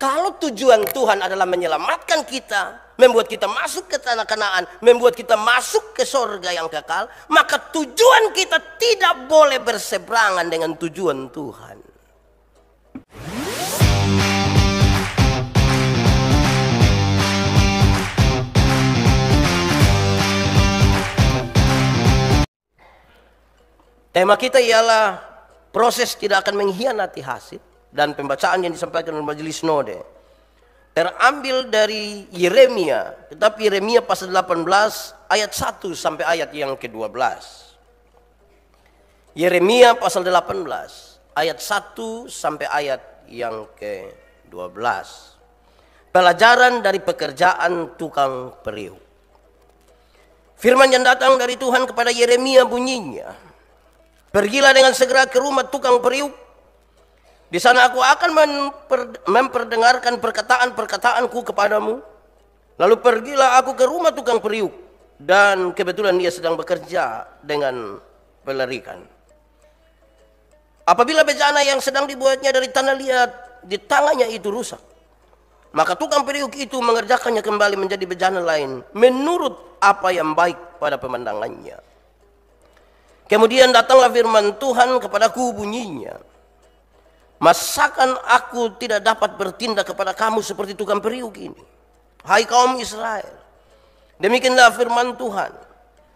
Kalau tujuan Tuhan adalah menyelamatkan kita, membuat kita masuk ke tanah Kanaan, membuat kita masuk ke sorga yang kekal, maka tujuan kita tidak boleh berseberangan dengan tujuan Tuhan. Tema kita ialah proses tidak akan mengkhianati hasil. Dan pembacaan yang disampaikan oleh Majelis Node terambil dari Yeremia, tetapi Yeremia pasal 18 ayat 1 sampai ayat yang ke-12. Yeremia pasal 18 ayat 1 sampai ayat yang ke-12. Pelajaran dari pekerjaan tukang periuk. Firman yang datang dari Tuhan kepada Yeremia bunyinya, "Pergilah dengan segera ke rumah tukang periuk. Di sana aku akan memperdengarkan perkataan-perkataanku kepadamu. Lalu pergilah aku ke rumah tukang periuk, dan kebetulan dia sedang bekerja dengan pelarikan. Apabila bejana yang sedang dibuatnya dari tanah liat di tangannya itu rusak, maka tukang periuk itu mengerjakannya kembali menjadi bejana lain menurut apa yang baik pada pemandangannya. Kemudian datanglah firman Tuhan kepadaku bunyinya, masakan aku tidak dapat bertindak kepada kamu seperti tukang periuk ini, hai kaum Israel? Demikianlah firman Tuhan,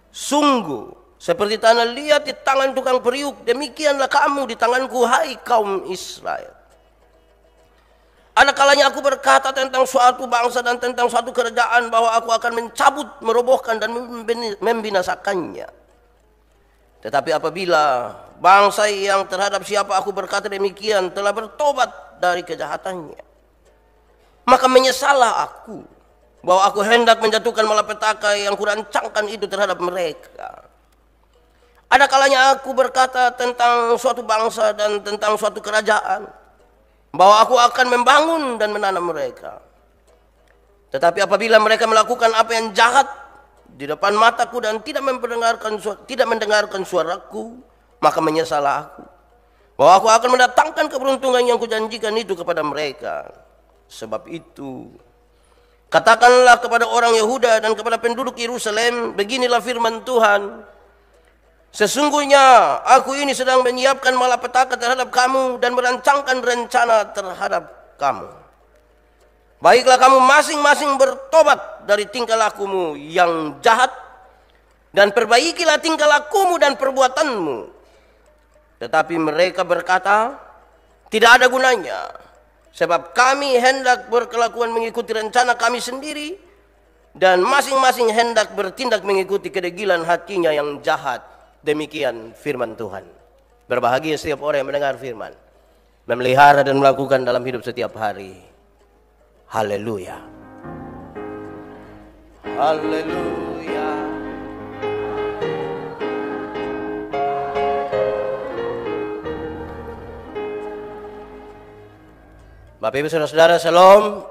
sungguh seperti tanah liat di tangan tukang periuk, demikianlah kamu di tanganku, hai kaum Israel. Ada kalanya aku berkata tentang suatu bangsa dan tentang suatu kerajaan bahwa aku akan mencabut, merobohkan dan membinasakannya. Tetapi apabila bangsa yang terhadap siapa aku berkata demikian telah bertobat dari kejahatannya, maka menyesallah aku bahwa aku hendak menjatuhkan malapetaka yang kurancangkan itu terhadap mereka. Ada kalanya aku berkata tentang suatu bangsa dan tentang suatu kerajaan bahwa aku akan membangun dan menanam mereka. Tetapi apabila mereka melakukan apa yang jahat di depan mataku dan tidak mendengarkan suaraku, maka menyesallah aku bahwa aku akan mendatangkan keberuntungan yang kujanjikan itu kepada mereka. Sebab itu, katakanlah kepada orang Yehuda dan kepada penduduk Yerusalem, beginilah firman Tuhan, sesungguhnya aku ini sedang menyiapkan malapetaka terhadap kamu dan merancangkan rencana terhadap kamu. Baiklah kamu masing-masing bertobat dari tingkah lakumu yang jahat, dan perbaikilah tingkah lakumu dan perbuatanmu. Tetapi mereka berkata, tidak ada gunanya, sebab kami hendak berkelakuan mengikuti rencana kami sendiri, dan masing-masing hendak bertindak mengikuti kedegilan hatinya yang jahat. Demikian firman Tuhan. Berbahagia setiap orang yang mendengar firman, memelihara dan melakukan dalam hidup setiap hari. Haleluya. Haleluya. Bapak Ibu Saudara-saudara, shalom.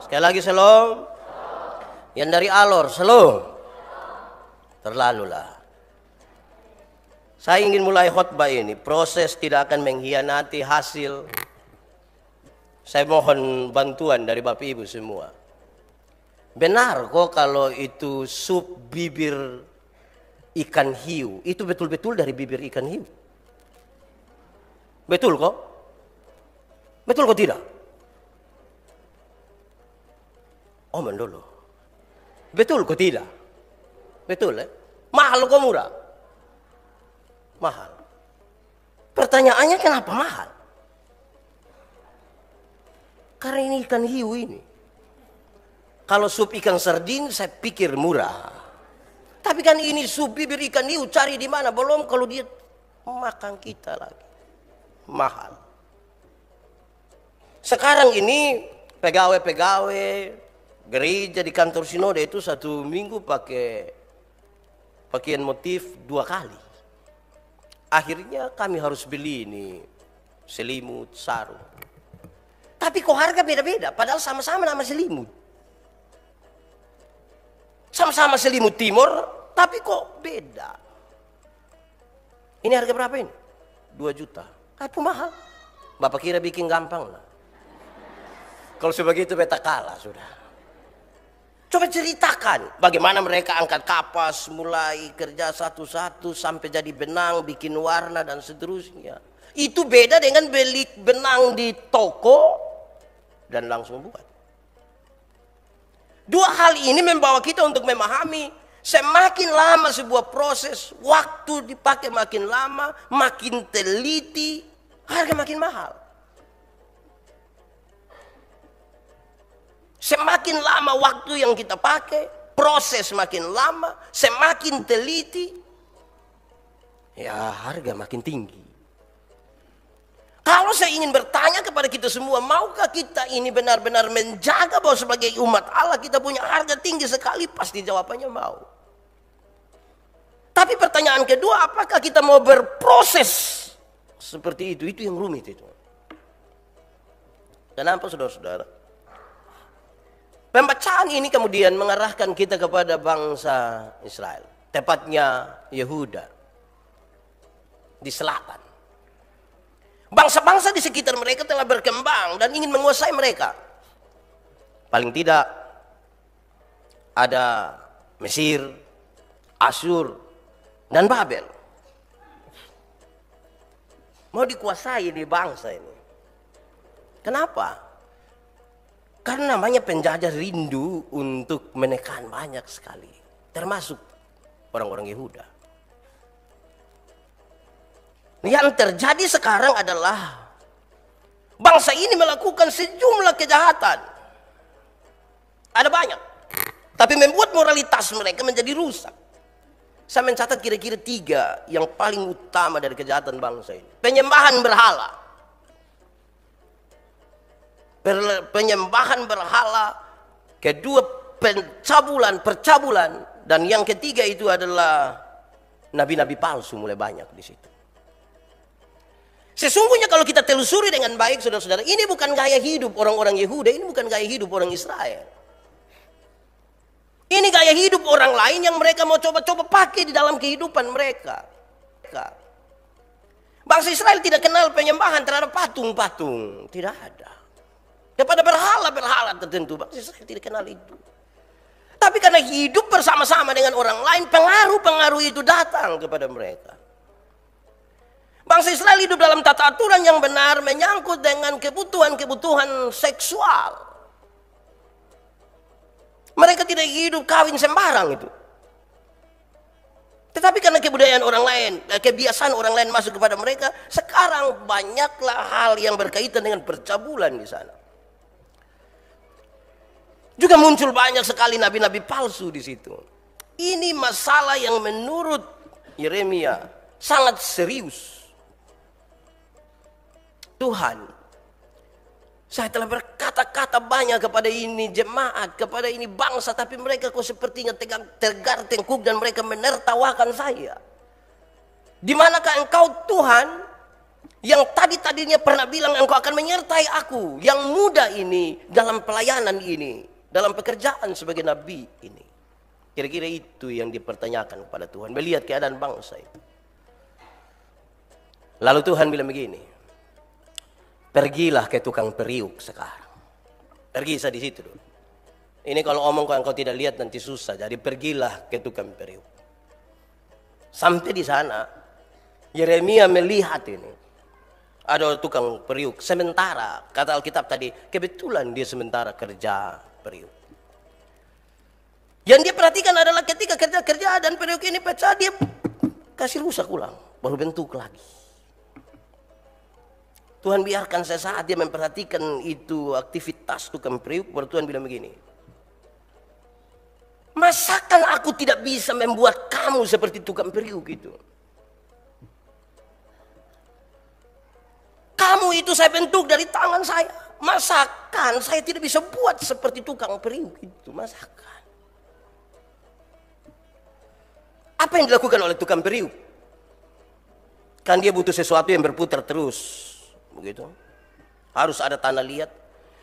Sekali lagi shalom. Yang dari Alor, shalom. Terlalulah. Saya ingin mulai khotbah ini, proses tidak akan mengkhianati hasil. Saya mohon bantuan dari Bapak Ibu semua. Benar kok kalau itu sup bibir ikan hiu, itu betul-betul dari bibir ikan hiu? Betul kok? Betul kok tidak? Oh dulu. Betul kok tidak? Betul Mahal kok murah? Mahal. Pertanyaannya kenapa mahal? Karena ini ikan hiu ini. Kalau sup ikan sardin saya pikir murah. Tapi kan ini sup bibir ikan hiu, cari di mana? Belum kalau dia makan kita lagi. Mahal. Sekarang ini pegawai-pegawai gereja di kantor sinode itu 1 minggu pakai pakaian motif 2 kali. Akhirnya kami harus beli ini selimut, sarung. Tapi kok harga beda-beda, padahal sama-sama nama selimut. Sama-sama selimut timur, tapi kok beda. Ini harga berapa ini? 2 juta. Itu mahal. Bapak kira bikin gampang lah. Kalau sebegitu beta kalah sudah. Coba ceritakan bagaimana mereka angkat kapas, mulai kerja satu-satu sampai jadi benang, bikin warna dan seterusnya. Itu beda dengan beli benang di toko dan langsung buat. Dua hal ini membawa kita untuk memahami semakin lama sebuah proses, waktu dipakai makin lama, makin teliti, harga makin mahal. Semakin lama waktu yang kita pakai, proses makin lama, semakin teliti, ya harga makin tinggi. Kalau saya ingin bertanya kepada kita semua, maukah kita ini benar-benar menjaga bahwa sebagai umat Allah kita punya harga tinggi sekali? Pasti jawabannya mau. Tapi pertanyaan kedua, apakah kita mau berproses seperti itu? Itu yang rumit itu. Kenapa saudara-saudara? Pembacaan ini kemudian mengarahkan kita kepada bangsa Israel, tepatnya Yehuda di selatan. Bangsa-bangsa di sekitar mereka telah berkembang dan ingin menguasai mereka. Paling tidak ada Mesir, Asyur, dan Babel. Mau dikuasai di bangsa ini. Kenapa? Karena namanya penjajah rindu untuk menekan banyak sekali, termasuk orang-orang Yehuda. Yang terjadi sekarang adalah bangsa ini melakukan sejumlah kejahatan. Ada banyak, tapi membuat moralitas mereka menjadi rusak. Saya mencatat kira-kira 3 yang paling utama dari kejahatan bangsa ini. Penyembahan berhala. Penyembahan berhala, kedua percabulan, dan yang ketiga itu adalah nabi-nabi palsu mulai banyak di situ. Sesungguhnya kalau kita telusuri dengan baik saudara-saudara, ini bukan gaya hidup orang-orang Yehuda, ini bukan gaya hidup orang Israel. Ini gaya hidup orang lain yang mereka mau coba-coba pakai di dalam kehidupan mereka. Bangsa Israel tidak kenal penyembahan terhadap patung-patung, tidak ada. Kepada berhala-berhala tertentu, bangsa Israel tidak kenal itu. Tapi karena hidup bersama-sama dengan orang lain, pengaruh-pengaruh itu datang kepada mereka. Bangsa Israel hidup dalam tata aturan yang benar, menyangkut dengan kebutuhan-kebutuhan seksual. Mereka tidak hidup kawin sembarang itu. Tetapi karena kebudayaan orang lain, kebiasaan orang lain masuk kepada mereka, sekarang banyaklah hal yang berkaitan dengan percabulan di sana. Juga muncul banyak sekali nabi-nabi palsu di situ. Ini masalah yang menurut Yeremia sangat serius. Tuhan, saya telah berkata-kata banyak kepada ini jemaat, kepada ini bangsa, tapi mereka kok sepertinya tegar tengkuk dan mereka menertawakan saya. Di manakah engkau Tuhan yang tadinya pernah bilang engkau akan menyertai aku yang muda ini dalam pelayanan ini, dalam pekerjaan sebagai nabi ini? Kira-kira itu yang dipertanyakan kepada Tuhan, melihat keadaan bangsa itu. Lalu Tuhan bilang begini, pergilah ke tukang periuk sekarang. Pergi saya di situ dulu. Ini kalau omong kalau engkau tidak lihat nanti susah. Jadi pergilah ke tukang periuk. Sampai di sana Yeremia melihat ini. Ada tukang periuk. Sementara kata Alkitab tadi, kebetulan dia sementara kerja periuk. Yang dia perhatikan adalah ketika kerja dan periuk ini pecah, dia kasih rusak ulang, baru bentuk lagi. Tuhan biarkan sesaat dia memperhatikan itu aktivitas tukang periuk, baru Tuhan bilang begini, masakan aku tidak bisa membuat kamu seperti tukang periuk itu? Kamu itu saya bentuk dari tangan saya. Masakan saya tidak bisa buat seperti tukang periuk itu. Masakan. Apa yang dilakukan oleh tukang periuk? Kan dia butuh sesuatu yang berputar terus. Begitu. Harus ada tanah liat.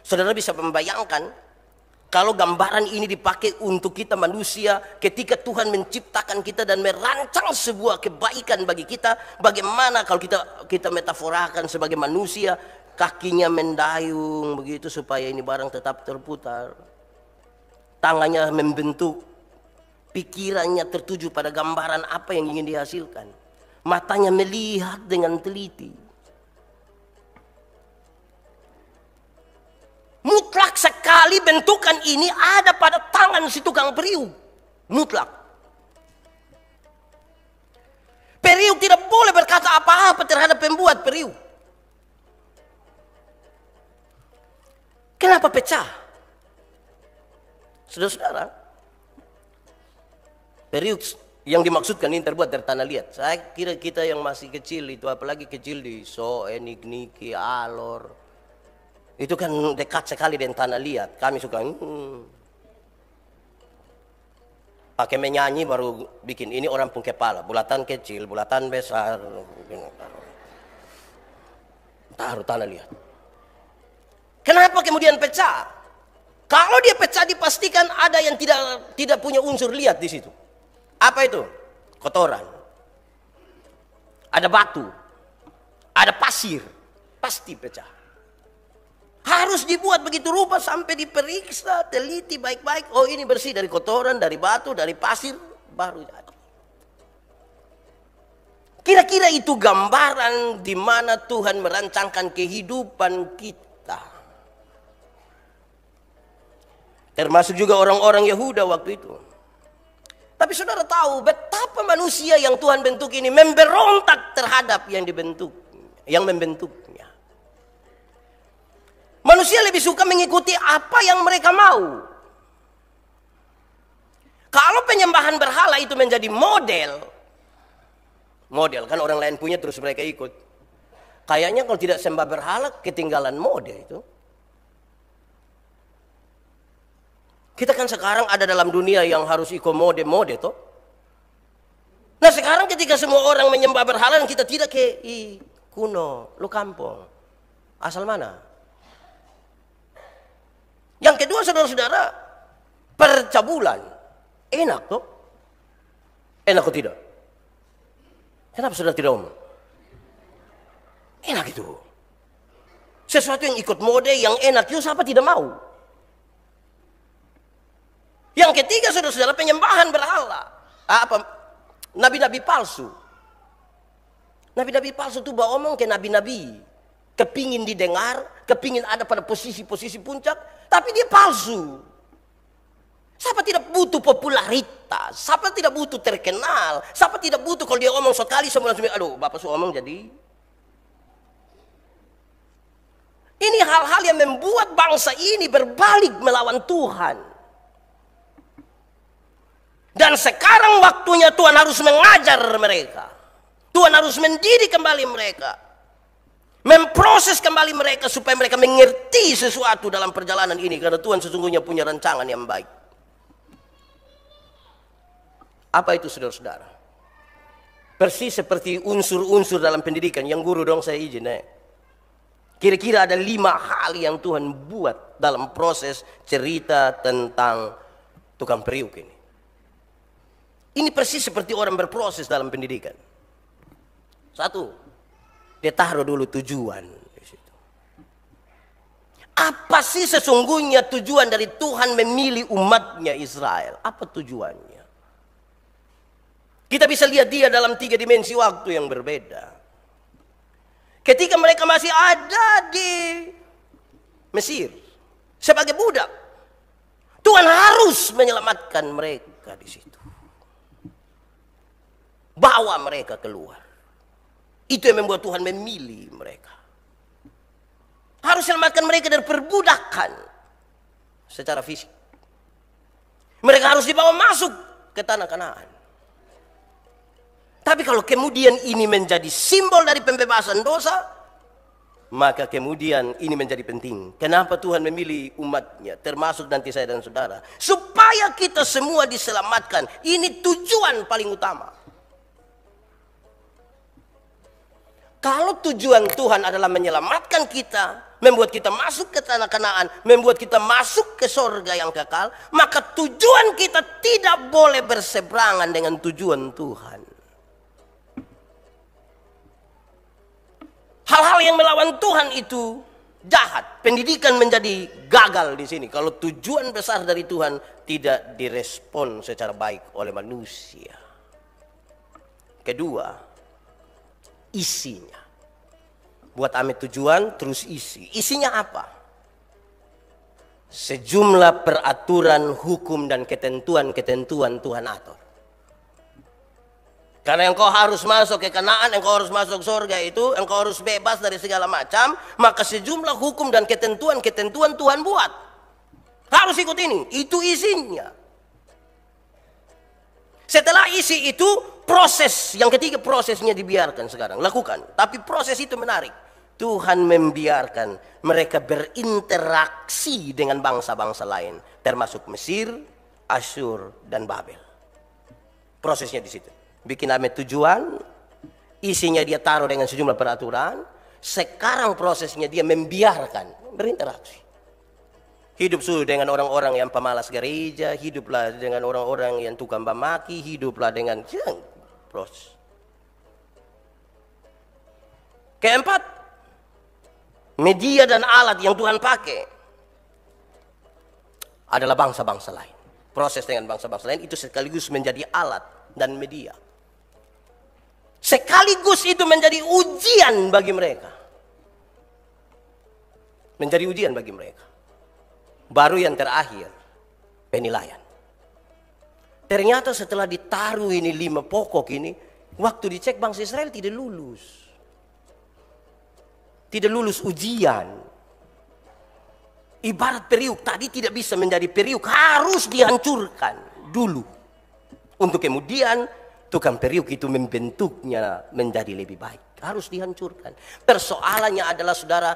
Saudara bisa membayangkan kalau gambaran ini dipakai untuk kita manusia, ketika Tuhan menciptakan kita dan merancang sebuah kebaikan bagi kita, bagaimana kalau kita metaforakan sebagai manusia, kakinya mendayung begitu supaya ini barang tetap terputar. Tangannya membentuk, pikirannya tertuju pada gambaran apa yang ingin dihasilkan. Matanya melihat dengan teliti. Mutlak sekali bentukan ini ada pada tangan si tukang periuk. Mutlak. Periuk tidak boleh berkata apa-apa terhadap pembuat periuk. Kenapa pecah? Saudara-saudara, periuk yang dimaksudkan ini terbuat dari tanah liat. Saya kira kita yang masih kecil itu, apalagi kecil di Soen, Niki, Alor, itu kan dekat sekali dengan tanah liat. Kami suka pakai menyanyi baru bikin ini orang pun kepala, bulatan kecil, bulatan besar, taruh tanah liat. Kenapa kemudian pecah? Kalau dia pecah dipastikan ada yang tidak punya unsur liat di situ. Apa itu? Kotoran. Ada batu. Ada pasir. Pasti pecah. Harus dibuat begitu rupa sampai diperiksa, teliti baik-baik. Oh, ini bersih dari kotoran, dari batu, dari pasir, baru jadi. Kira-kira itu gambaran di mana Tuhan merancangkan kehidupan kita. Termasuk juga orang-orang Yehuda waktu itu. Tapi saudara tahu betapa manusia yang Tuhan bentuk ini memberontak terhadap yang dibentuk, yang membentuknya. Manusia lebih suka mengikuti apa yang mereka mau. Kalau penyembahan berhala itu menjadi model kan orang lain punya terus mereka ikut. Kayaknya kalau tidak sembah berhala ketinggalan mode itu. Kita kan sekarang ada dalam dunia yang harus ikut mode toh. Nah sekarang ketika semua orang menyembah berhala dan kita tidak kuno, lu kampung. Asal mana? Yang kedua saudara-saudara, percabulan. Enak toh? Enak atau tidak? Kenapa saudara tidak omong? Enak itu. Sesuatu yang ikut mode, yang enak itu siapa tidak mau? Yang ketiga saudara-saudara, penyembahan berhala. Apa? Nabi-nabi palsu. Nabi-nabi palsu itu bawa omong ke nabi-nabi. Kepingin didengar, kepingin ada pada posisi-posisi puncak, tapi dia palsu. Siapa tidak butuh popularitas, siapa tidak butuh terkenal, siapa tidak butuh kalau dia omong sekali semua langsung, aduh bapak su omong jadi. Ini hal-hal yang membuat bangsa ini berbalik melawan Tuhan. Dan sekarang waktunya Tuhan harus mengajar mereka. Tuhan harus mendidik kembali mereka. Memproses kembali mereka supaya mereka mengerti sesuatu dalam perjalanan ini. Karena Tuhan sesungguhnya punya rancangan yang baik. Apa itu saudara-saudara? Persis seperti unsur-unsur dalam pendidikan. Yang guru dong saya izin. Kira-kira ada 5 hal yang Tuhan buat dalam proses cerita tentang tukang periuk ini. Ini persis seperti orang berproses dalam pendidikan. 1, dia taruh dulu tujuan di situ. Apa sih sesungguhnya tujuan dari Tuhan memilih umatnya Israel? Apa tujuannya? Kita bisa lihat dia dalam 3 dimensi waktu yang berbeda. Ketika mereka masih ada di Mesir sebagai budak, Tuhan harus menyelamatkan mereka di situ. Bawa mereka keluar. Itu yang membuat Tuhan memilih mereka. Harus selamatkan mereka dari perbudakan secara fisik. Mereka harus dibawa masuk ke tanah Kanaan. Tapi kalau kemudian ini menjadi simbol dari pembebasan dosa, maka kemudian ini menjadi penting. Kenapa Tuhan memilih umatnya, termasuk nanti saya dan saudara? Supaya kita semua diselamatkan. Ini tujuan paling utama. Kalau tujuan Tuhan adalah menyelamatkan kita, membuat kita masuk ke tanah Kanaan, membuat kita masuk ke sorga yang kekal, maka tujuan kita tidak boleh berseberangan dengan tujuan Tuhan. Hal-hal yang melawan Tuhan itu jahat. Pendidikan menjadi gagal di sini kalau tujuan besar dari Tuhan tidak direspon secara baik oleh manusia. Kedua, isinya. Buat Ame tujuan terus isi. Isinya apa? Sejumlah peraturan, hukum dan ketentuan-ketentuan Tuhan atur. Karena engkau harus masuk ke Kanaan, engkau harus masuk surga itu, engkau harus bebas dari segala macam, maka sejumlah hukum dan ketentuan-ketentuan Tuhan buat. Harus ikut ini, itu isinya. Setelah isi itu, proses, yang ketiga prosesnya dibiarkan sekarang, lakukan. Tapi proses itu menarik. Tuhan membiarkan mereka berinteraksi dengan bangsa-bangsa lain, termasuk Mesir, Asyur, dan Babel. Prosesnya di situ. Bikin Ame tujuan, isinya dia taruh dengan sejumlah peraturan. Sekarang prosesnya dia membiarkan berinteraksi. Hidup sudah dengan orang-orang yang pemalas gereja, hiduplah dengan orang-orang yang tukang bamaki, hiduplah dengan proses. Keempat, media dan alat yang Tuhan pakai adalah bangsa-bangsa lain. Proses dengan bangsa-bangsa lain itu sekaligus menjadi alat dan media. Sekaligus itu menjadi ujian bagi mereka. Menjadi ujian bagi mereka. Baru yang terakhir, penilaian. Ternyata setelah ditaruh ini 5 pokok ini, waktu dicek bangsa Israel tidak lulus. Tidak lulus ujian. Ibarat periuk tadi tidak bisa menjadi periuk, harus dihancurkan dulu. Untuk kemudian tukang periuk itu membentuknya menjadi lebih baik. Harus dihancurkan. Persoalannya adalah saudara,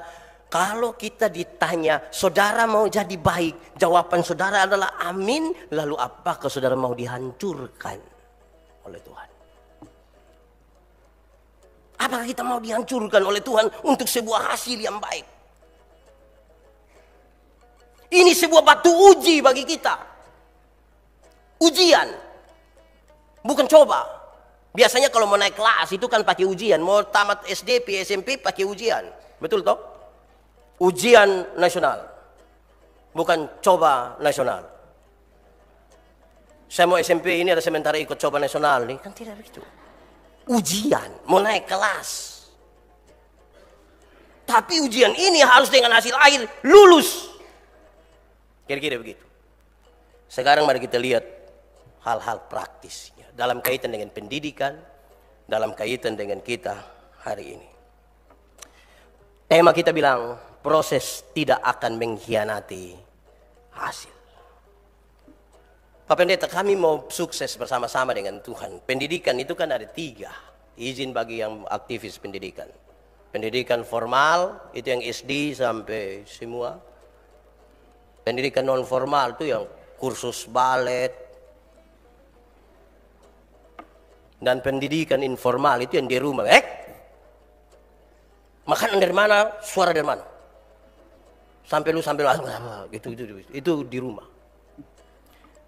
kalau kita ditanya, saudara mau jadi baik, jawaban saudara adalah amin, lalu apakah saudara mau dihancurkan oleh Tuhan? Apakah kita mau dihancurkan oleh Tuhan untuk sebuah hasil yang baik? Ini sebuah batu uji bagi kita. Ujian. Bukan coba. Biasanya kalau mau naik kelas itu kan pakai ujian. Mau tamat SD, SMP pakai ujian. Betul toh? Ujian nasional. Bukan coba nasional. Saya mau SMP ini ada sementara ikut coba nasional nih. Kan tidak begitu. Ujian, mau naik kelas. Tapi ujian ini harus dengan hasil akhir lulus. Kira-kira begitu. Sekarang mari kita lihat hal-hal praktisnya dalam kaitan dengan pendidikan, dalam kaitan dengan kita hari ini. Tema kita bilang, proses tidak akan mengkhianati hasil. Pak Pendeta, kami mau sukses bersama-sama dengan Tuhan. Pendidikan itu kan ada 3. Izin bagi yang aktivis pendidikan. Pendidikan formal, itu yang SD sampai semua. Pendidikan non formal itu yang kursus balet. Dan pendidikan informal itu yang di rumah. Makanan dari mana, suara dari mana. Sampai lu gitu, itu di rumah.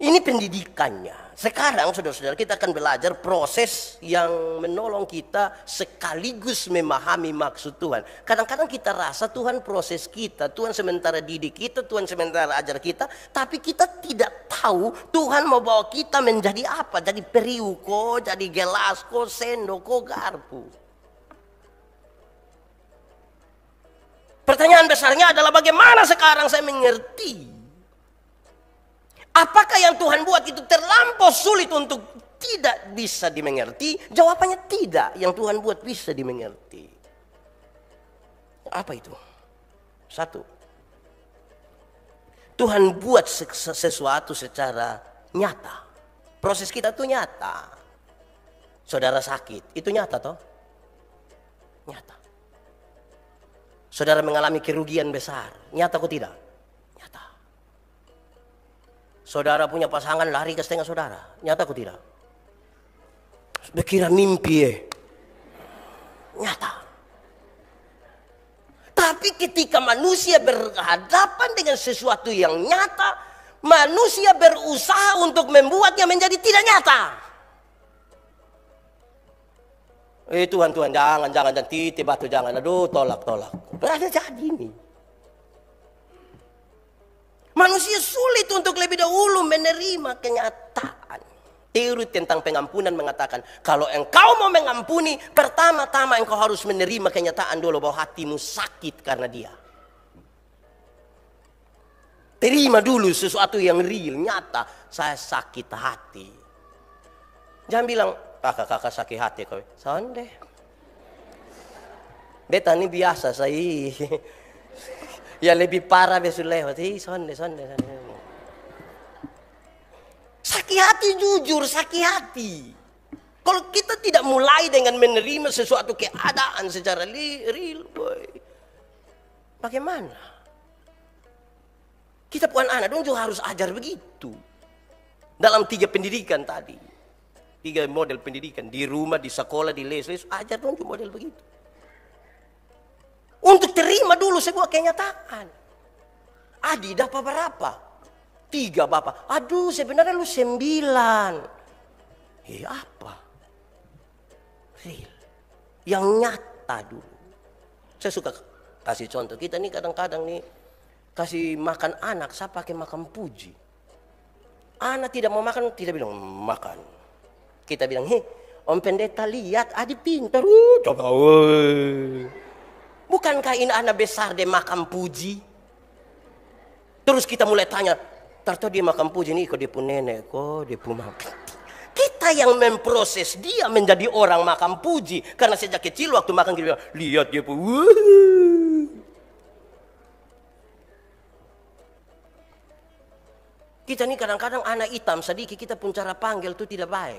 Ini pendidikannya. Sekarang saudara-saudara kita akan belajar proses yang menolong kita sekaligus memahami maksud Tuhan. Kadang-kadang kita rasa Tuhan proses kita, Tuhan sementara didik kita, Tuhan sementara ajar kita, tapi kita tidak tahu Tuhan mau bawa kita menjadi apa. Jadi periuko, jadi gelasko, sendoko, garpu. Pertanyaan besarnya adalah bagaimana sekarang saya mengerti? Apakah yang Tuhan buat itu terlampau sulit untuk tidak bisa dimengerti? Jawabannya tidak. Yang Tuhan buat bisa dimengerti. Apa itu? 1. Tuhan buat sesuatu secara nyata. Proses kita itu nyata. Saudara sakit, itu nyata toh? Nyata. Saudara mengalami kerugian besar, nyata kok tidak? Nyata. Saudara punya pasangan lari ke setengah saudara. Nyata kok tidak? Bekira mimpi Nyata. Tapi ketika manusia berhadapan dengan sesuatu yang nyata, manusia berusaha untuk membuatnya menjadi tidak nyata. Tuhan, Tuhan, jangan, titip batu, jangan. Aduh, tolak. Berada jadi ini. Manusia sulit untuk lebih dahulu menerima kenyataan. Teori tentang pengampunan mengatakan, kalau engkau mau mengampuni, pertama-tama engkau harus menerima kenyataan dulu bahwa hatimu sakit karena dia. Terima dulu sesuatu yang real, nyata. Saya sakit hati. Jangan bilang, kakak sakit hati kau. Sonde. Beta ini biasa saya. Ya lebih parah besok lewat. Sonde. Sakit hati jujur, sakit hati. Kalau kita tidak mulai dengan menerima sesuatu keadaan secara real, boy. Bagaimana? Kita puan anak dong juga harus ajar begitu. Dalam 3 pendidikan tadi. 3 model pendidikan. Di rumah, di sekolah, di les. Ajar dong juga model begitu. Untuk terima dulu sebuah kenyataan. Adi dapat berapa? 3 bapak. Aduh sebenarnya lu 9. Apa? Real. Yang nyata dulu. Saya suka kasih contoh. Kita nih kadang-kadang nih kasih makan anak, saya pakai makan puji. Anak tidak mau makan, tidak bilang makan. Kita bilang, Om Pendeta lihat, Adi pintar. Coba. Bukankah ini anak besar dia makan puji? Terus kita mulai tanya, ternyata dia makan puji nih, kok dia pun nenek, kok dia pun makan. Kita yang memproses dia menjadi orang makan puji. Karena sejak kecil waktu makan kita bilang, lihat dia pun. Kita nih kadang-kadang anak hitam sedikit kita pun cara panggil itu tidak baik.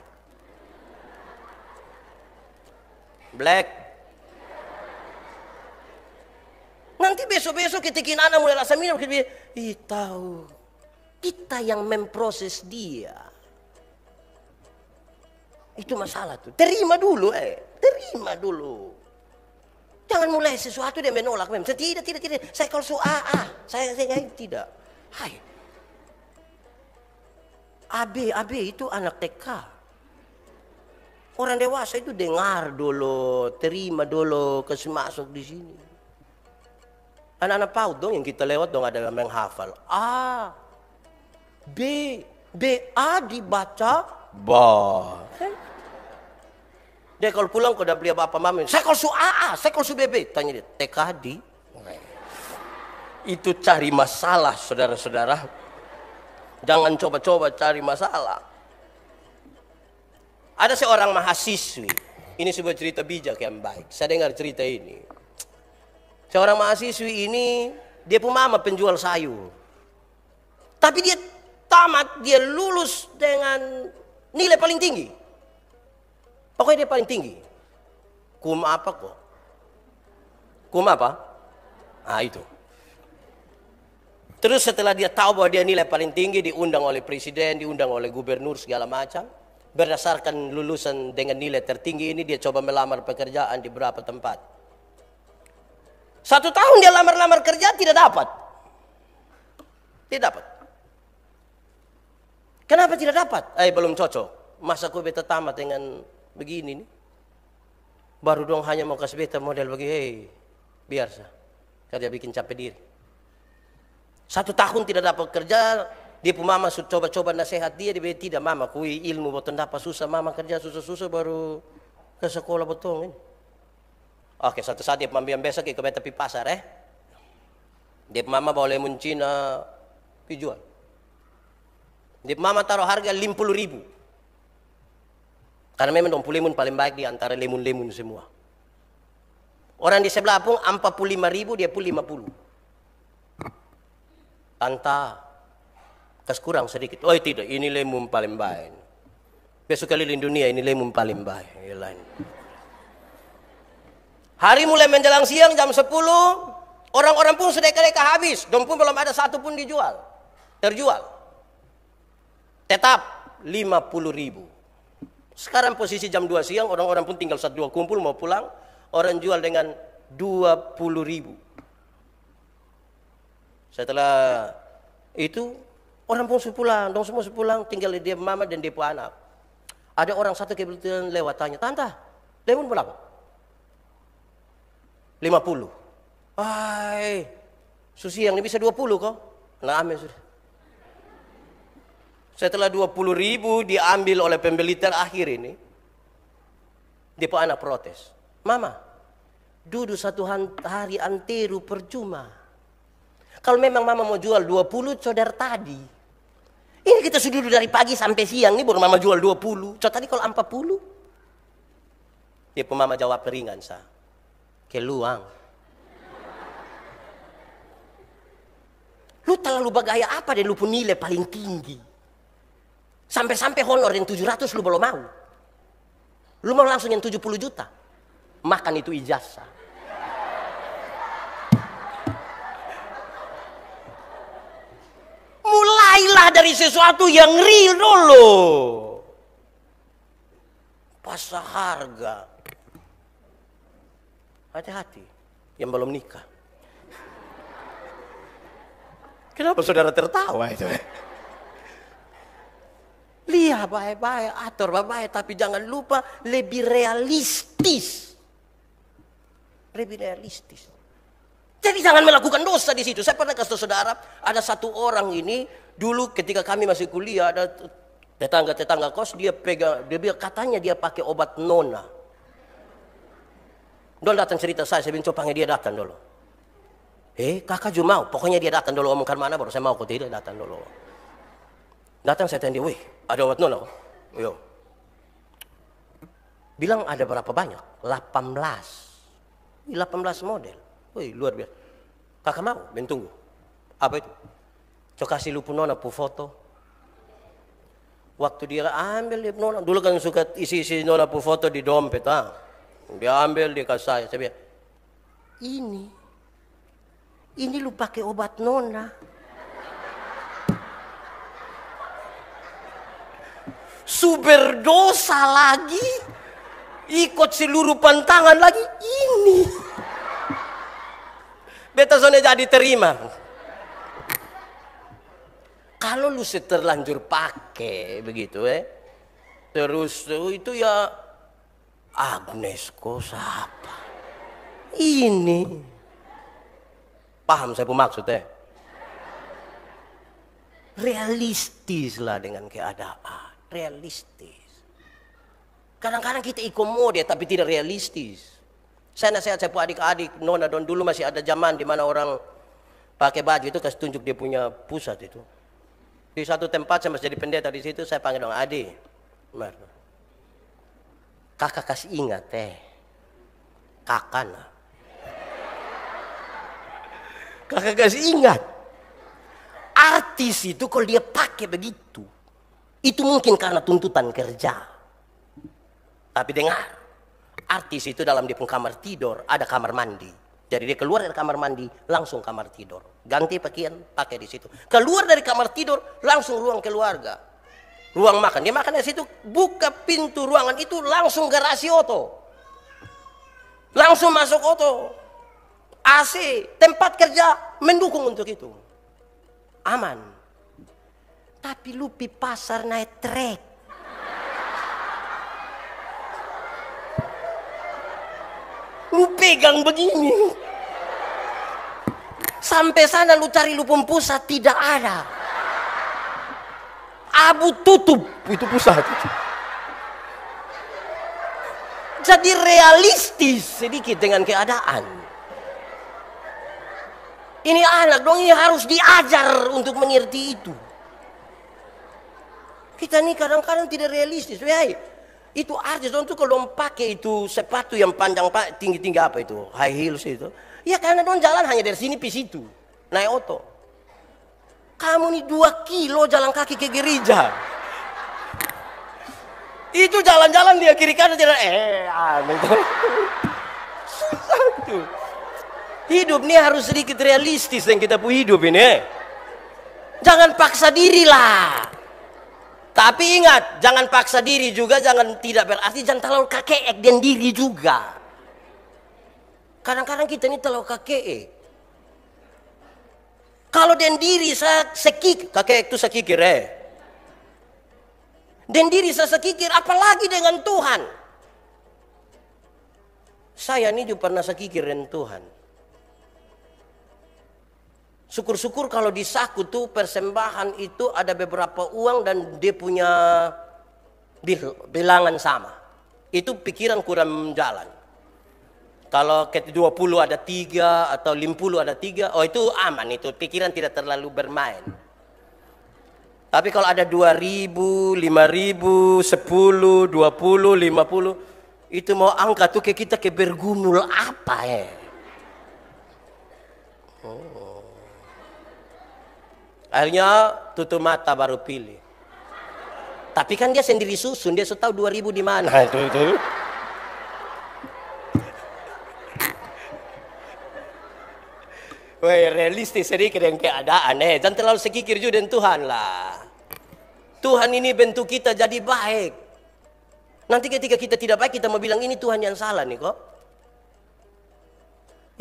Black. Nanti besok-besok ketika anak mulai rasa minum kita bilang, tahu. Kita yang memproses dia. Itu masalah tuh. Terima dulu, terima dulu. Jangan mulai sesuatu dia menolak. Tidak. Saya kalau saya tidak. Hai. AB itu anak TK. Orang dewasa itu dengar dulu, terima dulu, kasih masuk di sini. Anak-anak PAUD dong yang kita lewat dong ada yang menghafal. A, B, A dibaca ba. Dia kalau pulang kau udah beli apa mama, saya kalau su A, saya kalau su BB, tanya dia, TK di. Itu cari masalah saudara-saudara. Jangan coba-coba cari masalah. Ada seorang mahasiswi. Ini sebuah cerita bijak yang baik. Saya dengar cerita ini. Seorang mahasiswi ini, dia pun mama penjual sayur. Tapi dia tamat, dia lulus dengan nilai paling tinggi. Pokoknya dia paling tinggi. Kum apa kok? Kum apa? Itu. Terus setelah dia tahu bahwa dia nilai paling tinggi, diundang oleh presiden, diundang oleh gubernur segala macam. Berdasarkan lulusan dengan nilai tertinggi ini, dia coba melamar pekerjaan di beberapa tempat. 1 tahun dia lamar-lamar kerja, tidak dapat. Tidak dapat. Kenapa tidak dapat? Belum cocok. Masa aku beta tamat dengan begini nih? Baru dong hanya mau kasih beta model begini. Biar sah. Karena dia bikin capek diri. 1 tahun tidak dapat kerja, dia pun mama coba-coba nasihat dia tidak mama kui ilmu betul dapat susah, mama kerja susah-susah baru ke sekolah betul ini. Oke, satu saat dia pembiam besok ke beta pi pasar Dia mama bawa lemon Cina pi jual. Dia mama taruh harga 50.000. Karena memang dong lemon paling baik di antara lemon-lemon semua. Orang di sebelah pun 45.000, dia pun 50. Tanta, kas kurang sedikit. Tidak, ini lemon paling baik. Besok keliling dunia ini lemon paling baik. Hari mulai menjelang siang jam 10, orang-orang pun sudah deka habis. Dan pun belum ada satu pun terjual. Tetap 50.000. Sekarang posisi jam 2 siang, orang-orang pun tinggal 1-2 kumpul mau pulang. Orang jual dengan 20.000. Setelah itu orang pun pulang, dong semua pulang, tinggal dia mama dan dia anak. Ada orang satu kebetulan lewat tanya, Tante, Lemon berapa? 50. Ay, susi yang ini bisa 20 kok. Nah, ambil sudah. Setelah 20.000 diambil oleh pembeli terakhir ini, dia anak protes. Mama, duduk satu hari antero percuma. Kalau memang mama mau jual 20, saudara tadi. Ini kita sudah duduk dari pagi sampai siang, ini baru mama jual 20. So tadi kalau 40. Dia mama jawab ringan sah. Keluang. Lu terlalu bagaya apa dan lu pun nilai paling tinggi. Sampai-sampai honor yang 700 lu belum mau. Lu mau langsung yang 70 juta. Makan itu ijazah. Mulailah dari sesuatu yang real dulu. Pasar harga. Hati-hati yang belum nikah. Kenapa saudara tertawa itu? Lihat baik-baik, atur baik-baik, tapi jangan lupa lebih realistis. Lebih realistis. Jadi jangan melakukan dosa di situ. Saya pernah kasih saudara, ada satu orang ini dulu ketika kami masih kuliah, ada tetangga kos, dia bilang katanya dia pakai obat nona. Dol datang cerita saya bilang coba panggil dia datang dulu. Kakak juga mau, pokoknya dia datang dulu, omongkan mana baru saya mau, kok tidak datang dulu. Datang saya tanya dia, wih ada obat nona? Yo. Bilang ada berapa banyak? 18. 18 model. Wih luar biasa. Kakak mau? Ben tunggu. Apa itu? Coba kasih lu pun nona pu foto. Waktu dia ambil dia nona, dulu kan suka isi nona pu foto di dompet. Dia ambil dia kasih saya bilang, ini lu pakai obat nona. Berdosa lagi, ikut seluruh pantangan lagi ini. Beta zona jadi terima. Kalau lu terlanjur pakai begitu terus itu ya Agnes kok siapa? Ini paham saya maksud realistis lah dengan keadaan. Realistis. Kadang-kadang kita ikomode tapi tidak realistis. Saya nasihat saya adik-adik nona don dulu masih ada zaman di mana orang pakai baju itu kasih tunjuk dia punya pusat itu. Di satu tempat saya masih jadi pendeta di situ, saya panggil dong adik. Kakak kasih ingat kakak nah. Kakak kasih ingat. Artis itu kalau dia pakai begitu, itu mungkin karena tuntutan kerja. Tapi dengar, artis itu dalam dia pun kamar tidur ada kamar mandi. Jadi dia keluar dari kamar mandi langsung kamar tidur. Ganti pakaian pakai di situ. Keluar dari kamar tidur langsung ruang keluarga. Ruang makan. Dia makan di situ, buka pintu ruangan itu langsung garasi oto. Langsung masuk oto. AC, tempat kerja mendukung untuk itu. Aman. Tapi lu pi pasar naik trek. Lu pegang begini. Sampai sana lu cari lu pusat tidak ada. Abu tutup itu pusat. Jadi realistis sedikit dengan keadaan. Ini anak dong, ini harus diajar untuk mengerti itu. Kita nih kadang-kadang tidak realistis. Itu artis dong tuh kalau pakai itu sepatu yang panjang tinggi-tinggi apa itu? High heels itu. Ya karena dong jalan hanya dari sini ke situ. Naik oto. Kamu nih 2 kilo jalan kaki ke gereja. Itu jalan-jalan dia kiri kanan tidak susah tuh. Hidup nih harus sedikit realistis yang kita punya hidup ini. Jangan paksa diri lah. Tapi ingat, jangan paksa diri juga, jangan tidak berarti jangan terlalu kakeek dan diri juga. Kadang-kadang kita ini terlalu kakeek. Kalau dan diri saya sekik, kakeek itu sekikir Dan diri saya sekikir, apalagi dengan Tuhan. Saya ini juga pernah sakikir dengan Tuhan. Syukur-syukur kalau di saku tuh persembahan itu ada beberapa uang dan dia punya bilangan sama. Itu pikiran kurang jalan. Kalau ke 20 ada 3 atau 50 ada 3, oh itu aman, itu pikiran tidak terlalu bermain. Tapi kalau ada 2.000, 5.000, 10, 20, 50, itu mau angkat tuh ke kita ke bergumul apa ya? Oh. Akhirnya tutup mata baru pilih. Tapi kan dia sendiri susun, dia sudah tahu 2.000 di mana. Itu. Weh, realistis sedikit dengan keadaan. Jangan terlalu sekikir juga dengan Tuhan lah. Tuhan ini bentuk kita jadi baik. Nanti ketika kita tidak baik, kita mau bilang ini Tuhan yang salah nih kok.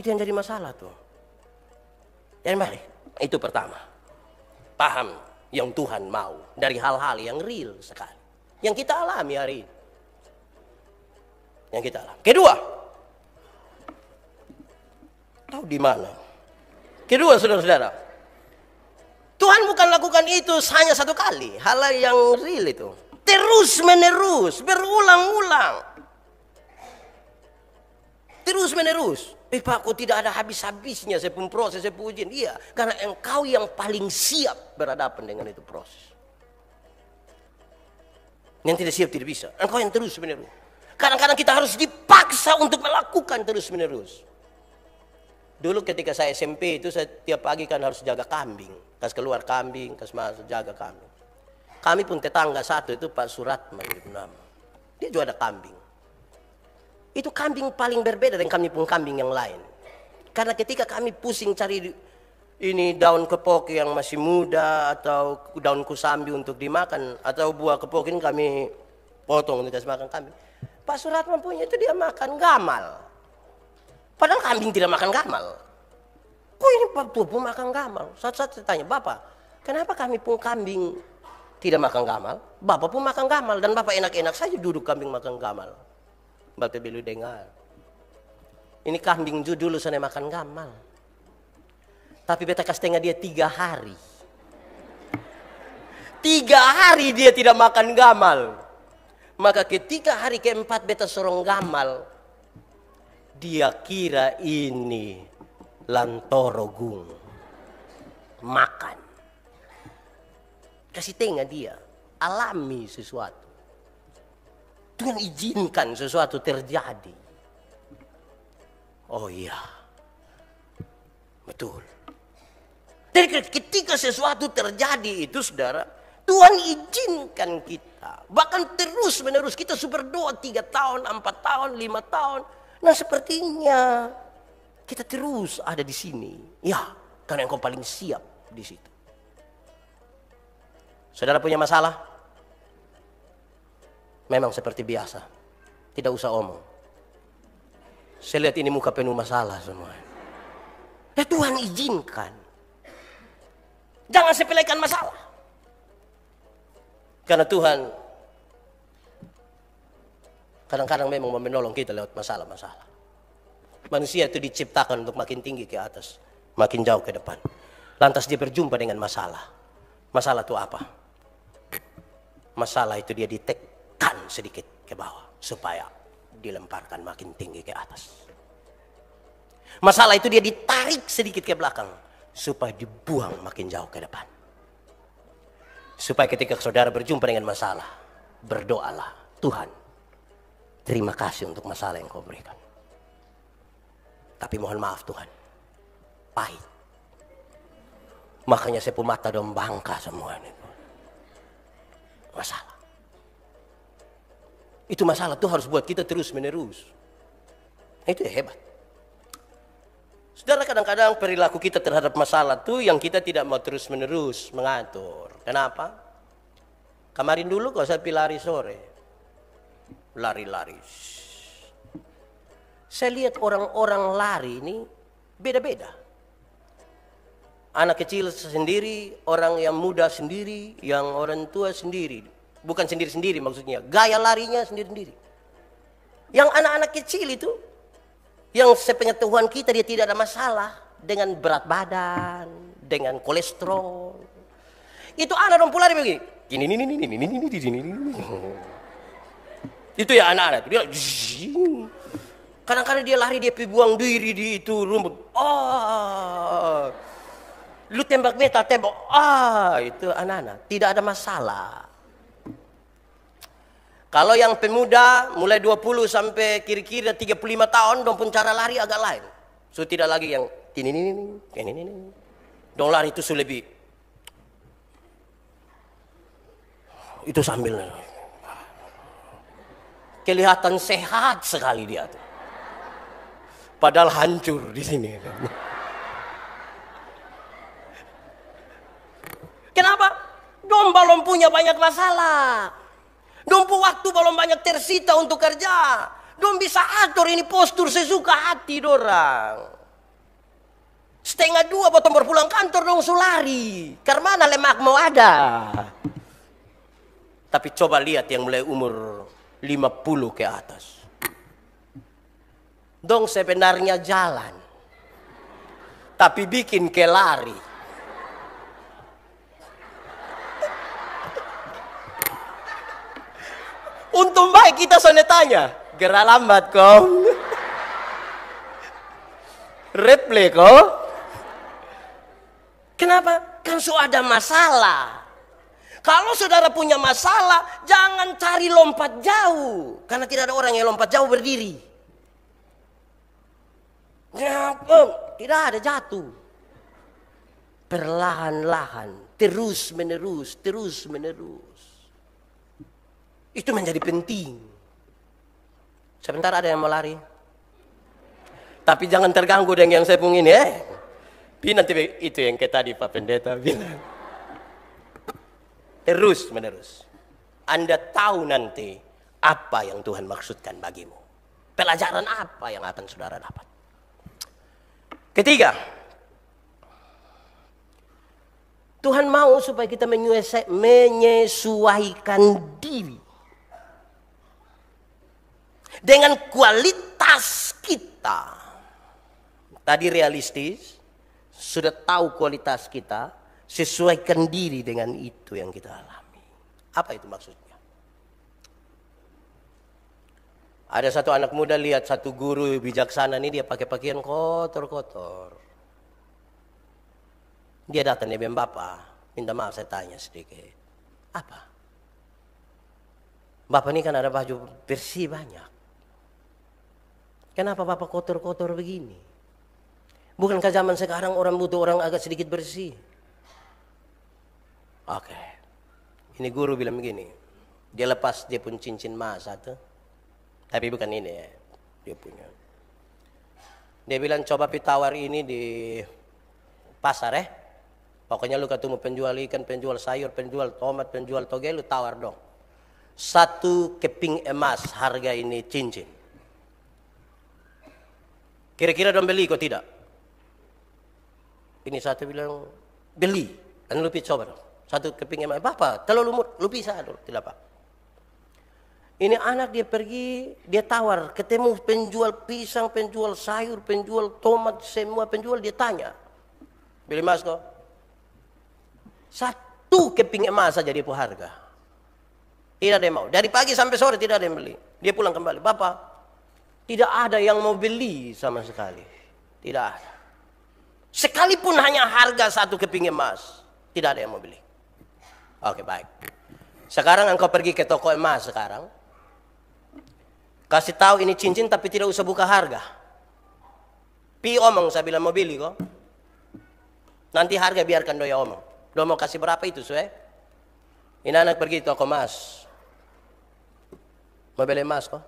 Itu yang jadi masalah tuh. Yang baik, itu pertama. Paham yang Tuhan mau dari hal-hal yang real sekali. Yang kita alami hari ini. Yang kita alami. Kedua, tahu di mana? Kedua, saudara-saudara, Tuhan bukan lakukan itu hanya satu kali. Hal yang real itu. Terus menerus, berulang-ulang. Terus menerus. Pak, kok tidak ada habis-habisnya saya pun proses, saya pun ujian. Iya, karena engkau yang paling siap berhadapan dengan itu proses. Yang tidak siap tidak bisa. Engkau yang terus menerus. Kadang-kadang kita harus dipaksa untuk melakukan terus menerus. Dulu ketika saya SMP itu saya tiap pagi kan harus jaga kambing. Kas keluar kambing, kas masuk jaga kambing. Kami pun tetangga satu itu Pak Suratman gitu nama. Dia juga ada kambing. Itu kambing paling berbeda dengan kami pun kambing yang lain. Karena ketika kami pusing cari ini daun kepoki yang masih muda atau daun kusambi untuk dimakan atau buah kepoki ini kami potong untuk kasih makan kambing. Pak Suratman punya itu dia makan gamal. Padahal kambing tidak makan gamal. Kok ini Pak Tua pun makan gamal? Satu-satu tanya, Bapak, kenapa kami pun kambing tidak makan gamal? Bapak pun makan gamal dan Bapak enak-enak saja duduk kambing makan gamal. Bapak belum dengar. Ini kambing dulu sana makan gamal. Tapi beta kasih tengah dia 3 hari. 3 hari dia tidak makan gamal. Maka ketika hari keempat beta sorong gamal, dia kira ini lantorogung. Makan. Kasih tengah dia. Alami sesuatu. Tuhan izinkan sesuatu terjadi. Oh iya. Betul. Jadi ketika sesuatu terjadi itu saudara, Tuhan izinkan kita. Bahkan terus menerus kita berdoa 3 tahun, 4 tahun, 5 tahun. Nah sepertinya kita terus ada di sini. Ya, karena engkau paling siap di situ. Saudara punya masalah? Memang seperti biasa. Tidak usah omong. Saya lihat ini muka penuh masalah semua. Ya Tuhan izinkan. Jangan sepelekan masalah. Karena Tuhan kadang-kadang memang menolong kita lewat masalah-masalah. Manusia itu diciptakan untuk makin tinggi ke atas, makin jauh ke depan. Lantas dia berjumpa dengan masalah. Masalah itu apa? Masalah itu dia ditekan sedikit ke bawah supaya dilemparkan makin tinggi ke atas. Masalah itu dia ditarik sedikit ke belakang supaya dibuang makin jauh ke depan. Supaya ketika saudara berjumpa dengan masalah, berdoalah, Tuhan, terima kasih untuk masalah yang kau berikan. Tapi mohon maaf Tuhan, pahit. Makanya saya pun mata dan bangka semua ini. Masalah. Itu masalah tuh harus buat kita terus menerus. Itu ya hebat. Saudara, kadang-kadang perilaku kita terhadap masalah tuh yang kita tidak mau terus menerus mengatur. Kenapa? Kemarin dulu kau saya lari sore. Lari-lari. Saya lihat orang-orang lari ini beda-beda. Anak kecil sendiri, orang yang muda sendiri, yang orang tua sendiri. Bukan sendiri-sendiri maksudnya, gaya larinya sendiri-sendiri. Yang anak-anak kecil itu Yang sepengetahuan kita dia tidak ada masalah dengan berat badan, dengan kolesterol. Itu anak dong lari begini. Itu ya anak-anak. Dia kadang-kadang dia lari, dia buang diri di itu rumput. Lu tembak beta, tembak. Itu anak-anak. Tidak ada masalah. Kalau yang pemuda mulai 20 sampai kira-kira 35 tahun, dong pun cara lari agak lain. So tidak lagi yang ini. Dong lari itu lebih. Itu sambil kelihatan sehat sekali dia tuh. Padahal hancur di sini. Kenapa? Dong belum punya banyak masalah. Dong waktu belum banyak tersita untuk kerja. Dong bisa atur ini postur sesuka hati dorang. 1:30 potong berpulang kantor dong sulari. Karena lemak mau ada. Tapi coba lihat yang mulai umur 50 ke atas. Dong sebenarnya jalan. Tapi bikin kelari. Untung baik kita soalnya tanya. Gerak lambat kok. Replay kok. Kenapa? Kan sudah ada masalah. Kalau saudara punya masalah, jangan cari lompat jauh. Karena tidak ada orang yang lompat jauh berdiri. Tidak ada jatuh. Perlahan-lahan, terus menerus. Itu menjadi penting. Sebentar ada yang mau lari. Tapi jangan terganggu dengan yang saya pungin ya. Nanti itu yang kayak tadi Pak Pendeta bilang. Terus menerus. Anda tahu nanti apa yang Tuhan maksudkan bagimu. Pelajaran apa yang akan saudara dapat. Ketiga. Tuhan mau supaya kita menyesuaikan diri. Dengan kualitas kita. Tadi realistis. Sudah tahu kualitas kita. Sesuaikan diri dengan itu yang kita alami. Apa itu maksudnya? Ada satu anak muda lihat satu guru bijaksana ini dia pakai pakaian kotor-kotor. Dia datang dia bilang, "Bapak, minta maaf saya tanya sedikit. Apa? Bapak ini kan ada baju bersih banyak. Kenapa Bapak kotor-kotor begini? Bukankah zaman sekarang orang butuh orang agak sedikit bersih?" Oke. Ini guru bilang begini. Dia lepas dia pun cincin emas satu. Tapi bukan ini ya. Dia punya. Dia bilang coba pitawar ini di pasar ya. Pokoknya lu ketemu penjual ikan, penjual sayur, penjual tomat, penjual toge, lu tawar dong. 1 keping emas harga ini cincin. Kira-kira dong beli kok tidak? Ini satu bilang beli. Dan lu coba dong. 1 keping emas. Bapak, kalau lu bisa dong. Tidak apa. Ini anak dia pergi, dia tawar. Ketemu penjual pisang, penjual sayur, penjual tomat, semua penjual dia tanya. Beli emas kok? 1 keping emas saja dia harga. Tidak ada yang mau. Dari pagi sampai sore tidak ada yang beli. Dia pulang kembali. Bapak, tidak ada yang mau beli sama sekali. Tidak ada. Sekalipun hanya harga 1 keping emas. Tidak ada yang mau beli. Oke, baik. Sekarang engkau pergi ke toko emas sekarang. Kasih tahu ini cincin tapi tidak usah buka harga. Pi omong saya bilang mau beli kok. Nanti harga biarkan doya omong. Doa mau kasih berapa itu suai? Ini anak pergi toko emas. Mau beli emas kok?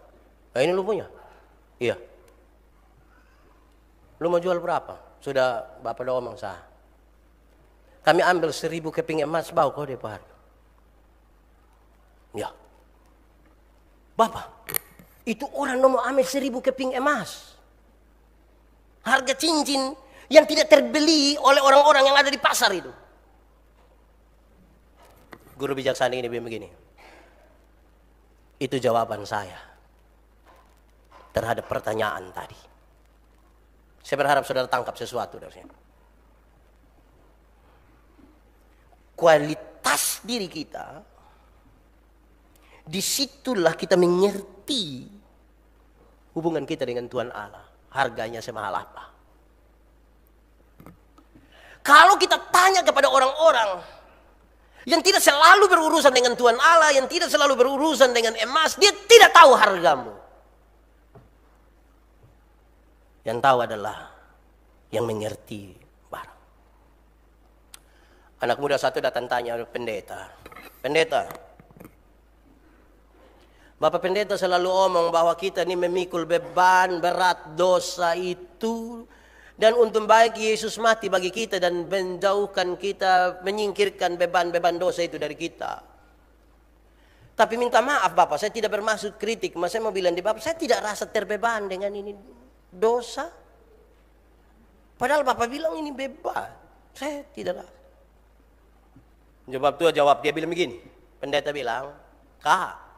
Nah, ini lu punya? Iya. Lu mau jual berapa? Sudah bapak doa omong sah. Kami ambil 1000 keping emas bau kok dia harga. Ya. Bapak, itu orang mau ambil 1000 keping emas. Harga cincin yang tidak terbeli oleh orang-orang yang ada di pasar itu. Guru bijaksana ini begini. Itu jawaban saya terhadap pertanyaan tadi. Saya berharap saudara tangkap sesuatu dari sini. Kualitas diri kita, disitulah kita mengerti hubungan kita dengan Tuhan Allah. Harganya semahal apa. Kalau kita tanya kepada orang-orang yang tidak selalu berurusan dengan Tuhan Allah, yang tidak selalu berurusan dengan emas, dia tidak tahu hargamu. Yang tahu adalah yang mengerti barang. Anak muda satu datang tanya pendeta, pendeta, Bapak pendeta selalu omong bahwa kita ini memikul beban berat dosa itu, dan untung baik Yesus mati bagi kita dan menjauhkan kita, menyingkirkan beban-beban dosa itu dari kita. Tapi minta maaf Bapak, saya tidak bermaksud kritik, mas saya mau bilang di Bapak, saya tidak rasa terbeban dengan ini dosa. Padahal Bapak bilang ini beban, saya tidak rasa. Jawab dia bilang begini, pendeta bilang, Kak,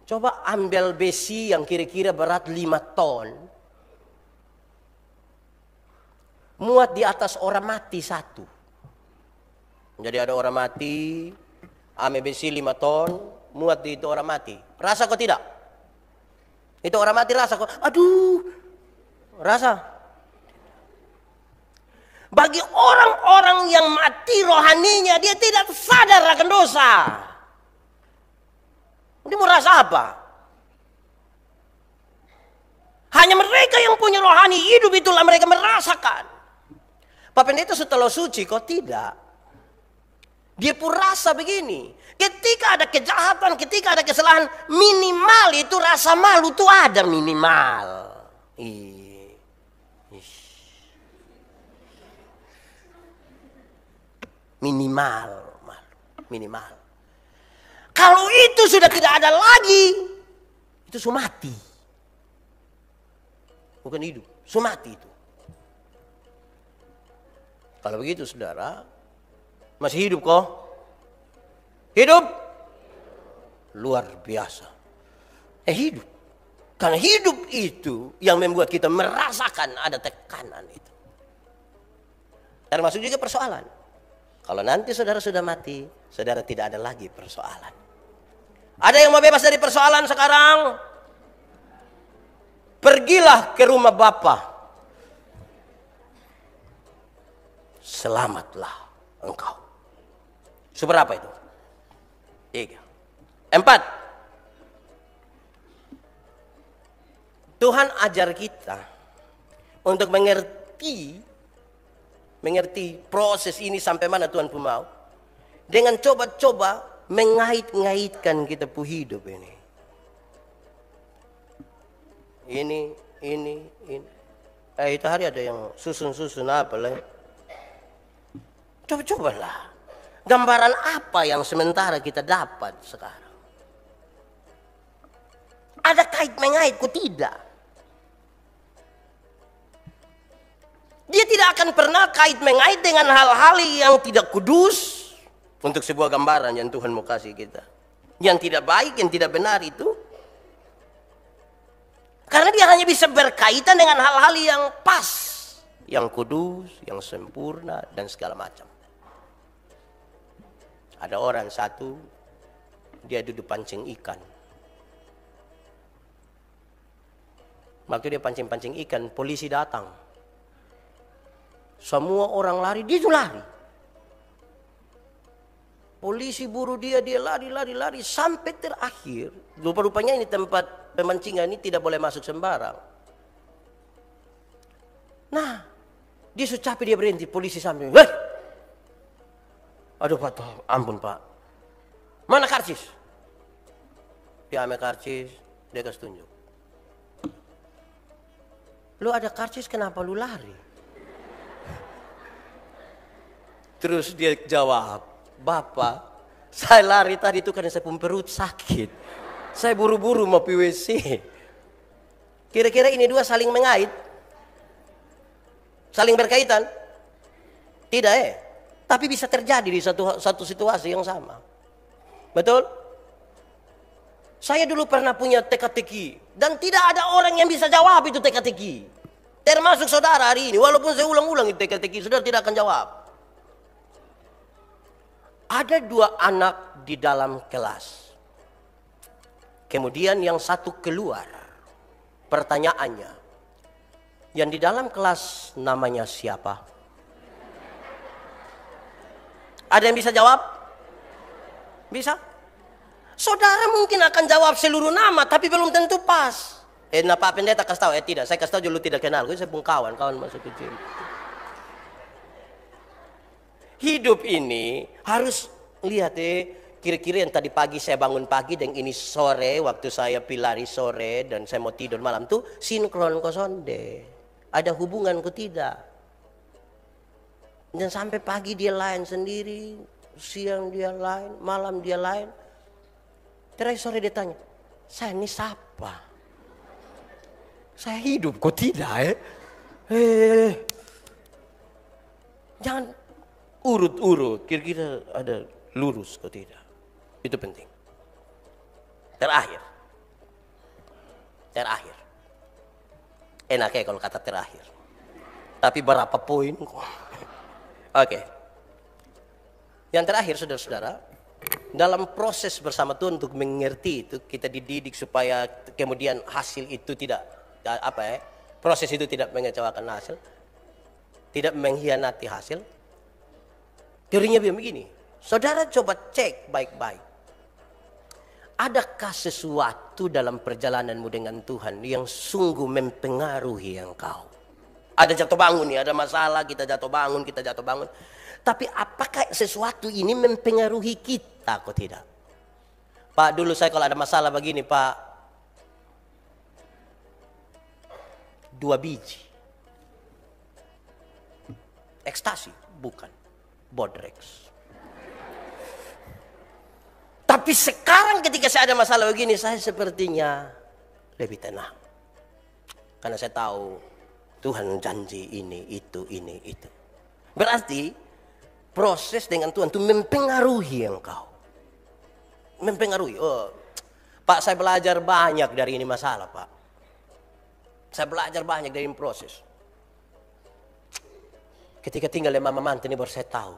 coba ambil besi yang kira-kira berat 5 ton. Muat di atas orang mati 1. Jadi ada orang mati, ambil besi 5 ton, muat di itu orang mati. Rasa kok tidak? Itu orang mati rasa kok, aduh, rasa. Bagi orang-orang yang mati rohaninya, dia tidak sadar akan dosa. Dia mau rasa apa? Hanya mereka yang punya rohani hidup itulah mereka merasakan. Pak pendeta setelah suci kok tidak? Dia pun rasa begini. Ketika ada kejahatan, ketika ada kesalahan, minimal itu rasa malu itu ada minimal. Minimal, minimal. Kalau itu sudah tidak ada lagi, itu sudah mati. Bukan hidup, sudah mati itu. Kalau begitu saudara, masih hidup kok? Hidup? Luar biasa. Hidup. Karena hidup itu yang membuat kita merasakan ada tekanan itu. Termasuk juga persoalan. Kalau nanti saudara sudah mati, saudara tidak ada lagi persoalan. Ada yang mau bebas dari persoalan sekarang? Pergilah ke rumah Bapa. Selamatlah engkau. Seberapa itu? 3. 4. Tuhan ajar kita untuk mengerti proses ini sampai mana Tuhan pun mau. Dengan coba-coba mengait-ngaitkan kita pu hidup ini. Ini. Itu hari ada yang susun-susun apa lah. Coba-cobalah. Gambaran apa yang sementara kita dapat sekarang? Ada kait-mengait kok tidak? Dia tidak akan pernah kait-mengait dengan hal-hal yang tidak kudus untuk sebuah gambaran yang Tuhan mau kasih kita. Yang tidak baik, yang tidak benar itu. Karena dia hanya bisa berkaitan dengan hal-hal yang pas. Yang kudus, yang sempurna, dan segala macam. Ada orang satu, dia duduk pancing ikan. Waktu dia pancing-pancing ikan, polisi datang. Semua orang lari, dia juga lari. Polisi buru dia lari sampai terakhir. Rupa-rupanya ini tempat pemancingan ini tidak boleh masuk sembarang. Nah, dia sudah capek, dia berhenti. Polisi sampai, "Hei! Aduh Pak, ampun Pak. Mana karcis?" Dia ambil karcis, dia kasih tunjuk. "Lu ada karcis, kenapa lu lari?" Terus dia jawab, "Bapak, saya lari tadi itu karena saya punya perut sakit. Saya buru-buru mau pi WC." Kira-kira ini dua saling mengait? Saling berkaitan? Tidak Tapi bisa terjadi di satu situasi yang sama. Betul? Saya dulu pernah punya teka-teki. Dan tidak ada orang yang bisa jawab itu teka-teki. Termasuk saudara hari ini. Walaupun saya ulang-ulang itu teka-teki, saudara tidak akan jawab. Ada 2 anak di dalam kelas. Kemudian yang satu keluar. Pertanyaannya. Yang di dalam kelas namanya siapa? Ada yang bisa jawab? Bisa? Saudara mungkin akan jawab seluruh nama, tapi belum tentu pas. Pak pendeta kasih tahu? Tidak, saya kasih tahu dulu tidak kenal. Saya pun kawan masa kecil. Hidup ini harus lihat kira-kira yang tadi pagi saya bangun pagi dan ini sore waktu saya pilari sore dan saya mau tidur malam tuh sinkron kosonde. Ada hubungan kok tidak? Dan sampai pagi dia lain sendiri, siang dia lain, malam dia lain. Terakhir sore dia tanya, saya ini siapa? Saya hidup kok tidak jangan urut-urut, kira-kira ada lurus kok tidak. Itu penting. Terakhir. Enak kalau kata terakhir. Tapi berapa poin kok? Oke. Yang terakhir saudara-saudara, dalam proses bersama Tuhan untuk mengerti itu, kita dididik supaya kemudian hasil itu tidak proses itu tidak mengecewakan hasil, tidak mengkhianati hasil. Teorinya begini, saudara coba cek baik-baik. Adakah sesuatu dalam perjalananmu dengan Tuhan yang sungguh mempengaruhi engkau? Ada jatuh bangun nih, ada masalah, kita jatuh bangun. Tapi apakah sesuatu ini mempengaruhi kita kok tidak? Pak, dulu saya kalau ada masalah begini, Pak. 2 biji. Ekstasi, bukan. Bodrex. Tapi sekarang ketika saya ada masalah begini, saya sepertinya lebih tenang. Karena saya tahu Tuhan janji ini, itu. Berarti proses dengan Tuhan itu mempengaruhi engkau. Mempengaruhi. Oh, Pak, saya belajar banyak dari ini masalah, Pak. Saya belajar banyak dari ini proses. Ketika tinggal dengan mama mantu ini baru saya tahu.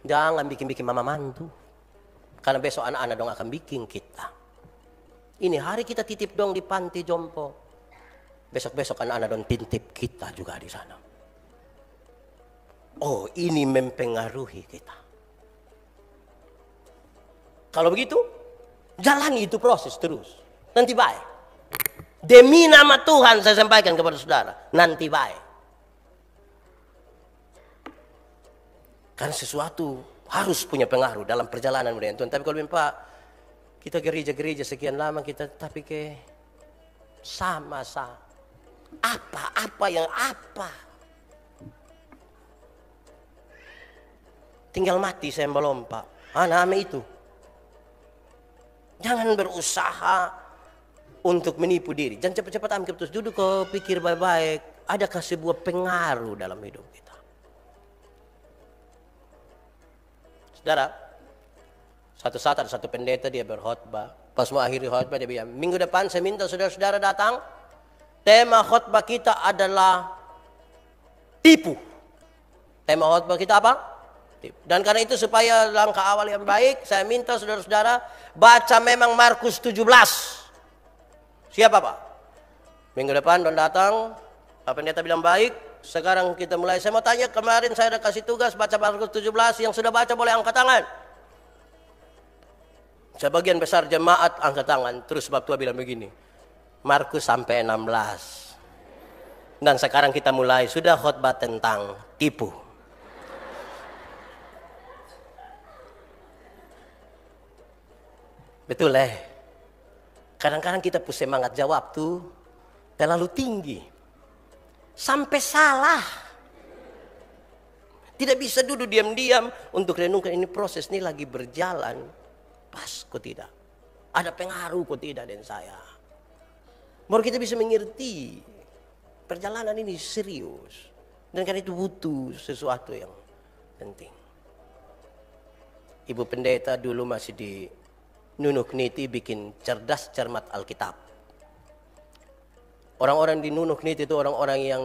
Jangan bikin-bikin mama mantu. Karena besok anak-anak dong akan bikin kita. Ini hari kita titip dong di panti jompo. Besok-besok anak-anak dong titip kita juga di sana. Oh, ini mempengaruhi kita. Kalau begitu, jalani itu proses terus. Nanti baik. Demi nama Tuhan saya sampaikan kepada saudara. Nanti baik. Karena sesuatu harus punya pengaruh dalam perjalanan dengan Tuhan. Tapi kalau Pak, kita gereja-gereja sekian lama kita tapi sama. Apa yang apa? Tinggal mati saya melompat. Nama itu. Jangan berusaha untuk menipu diri. Jangan cepat-cepat ambil keputusan. Duduk kau pikir baik-baik. Adakah sebuah pengaruh dalam hidup kita? Saudara, satu saat ada satu pendeta dia berkhotbah. Pas mau akhiri khotbah dia bilang, minggu depan saya minta saudara-saudara datang. Tema khotbah kita adalah tipu. Tema khotbah kita apa? Tipu. Dan karena itu supaya langkah awal yang baik, saya minta saudara-saudara baca memang Markus 17. Siapa Pak? Minggu depan don datang. Pak pendeta bilang baik. Sekarang kita mulai. Saya mau tanya, kemarin saya ada kasih tugas baca Markus 17. Yang sudah baca boleh angkat tangan. Sebagian besar jemaat angkat tangan. Terus bab tua bilang begini. Markus sampai 16. Dan sekarang kita mulai. Sudah khotbah tentang tipu. Betul Kadang-kadang kita punya semangat jawab tuh terlalu tinggi. Sampai salah. Tidak bisa duduk diam-diam untuk renungkan ini proses ini lagi berjalan. Pas kok tidak. Ada pengaruh kok tidak dan saya. Baru kita bisa mengerti perjalanan ini serius. Dan karena itu butuh sesuatu yang penting. Ibu pendeta dulu masih di Nunuk Niti bikin cerdas cermat Alkitab. Orang-orang di Nunuk Niti itu orang-orang yang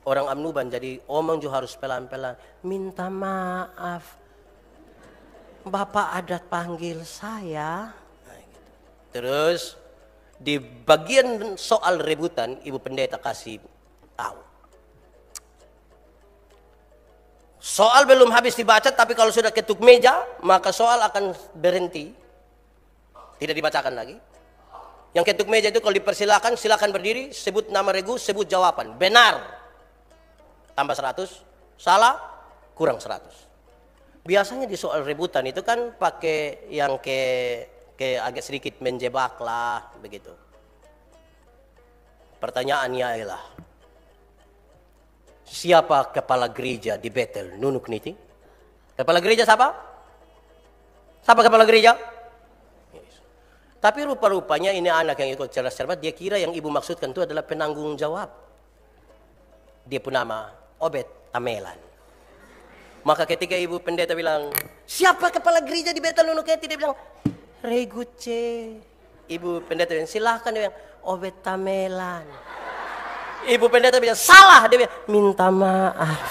orang Amnuban, jadi omong juga harus pelan-pelan. Minta maaf, Bapak adat panggil saya. Nah, gitu. Terus di bagian soal rebutan, Ibu Pendeta kasih tahu. Soal belum habis dibaca, tapi kalau sudah ketuk meja, maka soal akan berhenti. Tidak dibacakan lagi. Yang ketuk meja itu kalau dipersilakan, silakan berdiri, sebut nama regu, sebut jawaban. Benar, tambah 100, salah, kurang 100. Biasanya di soal rebutan itu kan pakai yang ke agak sedikit menjebak lah, begitu. Pertanyaannya adalah, siapa kepala gereja di Bethel Nunuk Niti? Kepala gereja siapa? Siapa kepala gereja? Yes. Tapi rupa-rupanya ini anak yang ikut cerdas cermat, dia kira yang ibu maksudkan itu adalah penanggung jawab. Dia pun nama Obed Tamelan. Maka ketika ibu pendeta bilang, siapa kepala gereja di Bethel Nunuk Niti? Dia bilang, Reguce. Ibu pendeta bilang, silahkan. Dia bilang, Obed Tamelan. Ibu pendeta bilang, salah. Dia bilang, minta maaf.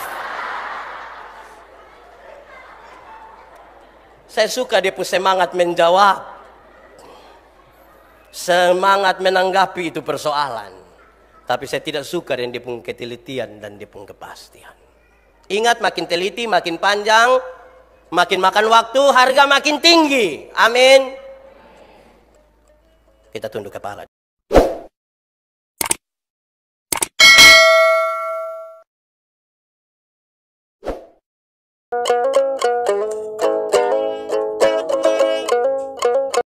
Saya suka dia pun semangat menjawab. Semangat menanggapi itu persoalan. Tapi saya tidak suka dengan dia pun ketelitian dan dia pun kepastian. Ingat, makin teliti, makin panjang, makin makan waktu, harga makin tinggi. Amin. Kita tunduk kepala.